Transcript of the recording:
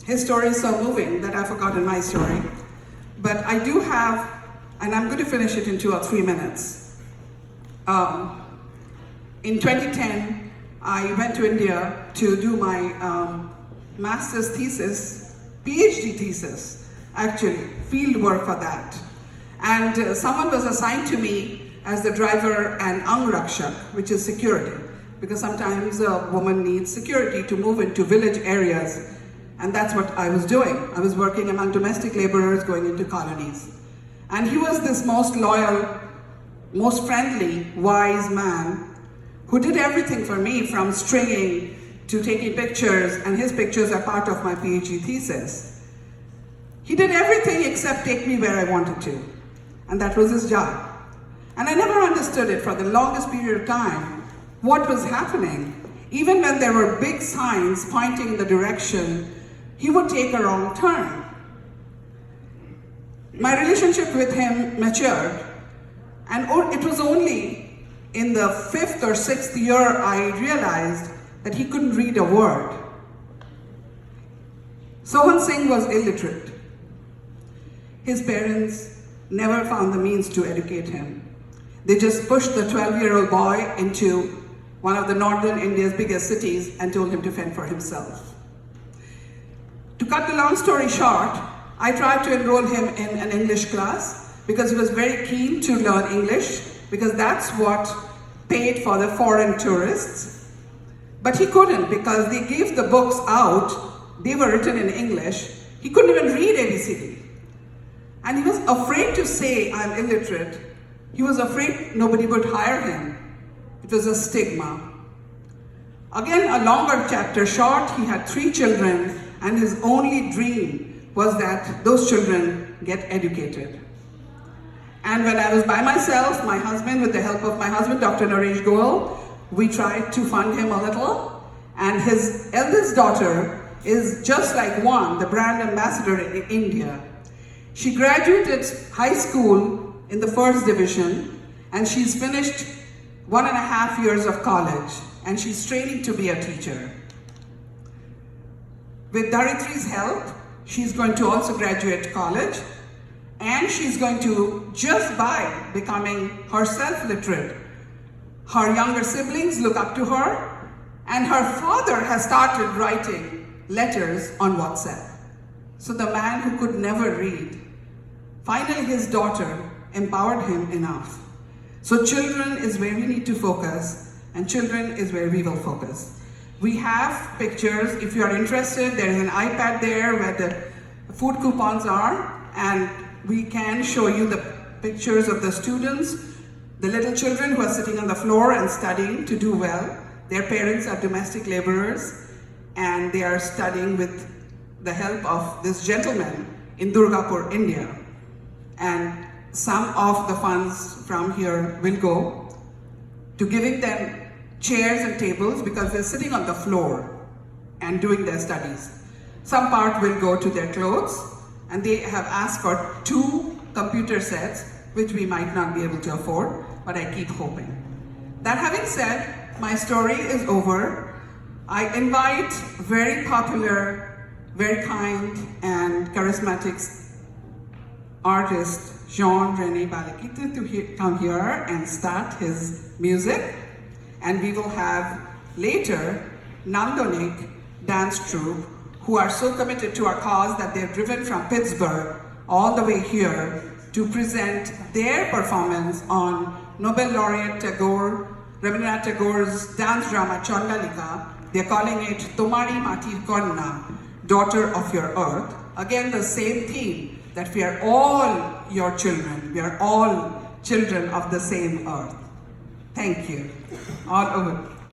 His story is so moving that I've forgotten my story. But I do have, and I'm going to finish it in 2 or 3 minutes. In 2010, I went to India to do my master's thesis, PhD thesis, actually, field work for that. And someone was assigned to me as the driver and angrakshak, which is security, because sometimes a woman needs security to move into village areas. And that's what I was doing. I was working among domestic laborers going into colonies. And he was this most loyal, most friendly, wise man who did everything for me, from stringing to taking pictures, and his pictures are part of my PhD thesis. He did everything except take me where I wanted to. And that was his job. And I never understood it for the longest period of time, what was happening. Even when there were big signs pointing in the direction, he would take a wrong turn. My relationship with him matured, and it was only in the 5th or 6th year I realized that he couldn't read a word. Sohan Singh was illiterate. His parents never found the means to educate him. They just pushed the 12-year-old boy into one of the northern India's biggest cities and told him to fend for himself. To cut the long story short, I tried to enroll him in an English class because he was very keen to learn English, because that's what paid for the foreign tourists. But he couldn't, because they gave the books out, they were written in English. He couldn't even read ABCD. And he was afraid to say, I'm illiterate. He was afraid nobody would hire him. It was a stigma. Again, a longer chapter short, he had 3 children, and his only dream was that those children get educated. And when I was by myself, my husband, with the help of my husband, Dr. Goel, we tried to fund him a little. And his eldest daughter is just like Juan, the brand ambassador in India. She graduated high school in the 1st division, and she's finished 1.5 years of college, and she's training to be a teacher. With Dharitri's help, she's going to also graduate college, and she's going to, just by becoming herself literate, her younger siblings look up to her, and her father has started writing letters on WhatsApp. So the man who could never read, finally his daughter empowered him enough. So children is where we need to focus, and children is where we will focus. We have pictures. If you are interested, there is an iPad there where the food coupons are, and we can show you the pictures of the students, the little children who are sitting on the floor and studying to do well. Their parents are domestic laborers, and they are studying with the help of this gentleman in Durgapur, India. And some of the funds from here will go to giving them chairs and tables, because they're sitting on the floor and doing their studies. Some part will go to their clothes, and they have asked for 2 computer sets, which we might not be able to afford, but I keep hoping. That having said, my story is over. I invite very popular, very kind, and charismatic artist Jean-René Balakite to come here and start his music. And we will have later Nandonik dance troupe, who are so committed to our cause that they've driven from Pittsburgh all the way here to present their performance on Nobel laureate Rabindranath Tagore's dance drama Chandalika. They're calling it Tomari Mati Konna, Daughter of Your Earth. Again, the same theme, that we are all your children. We are all children of the same earth. Thank you. All over.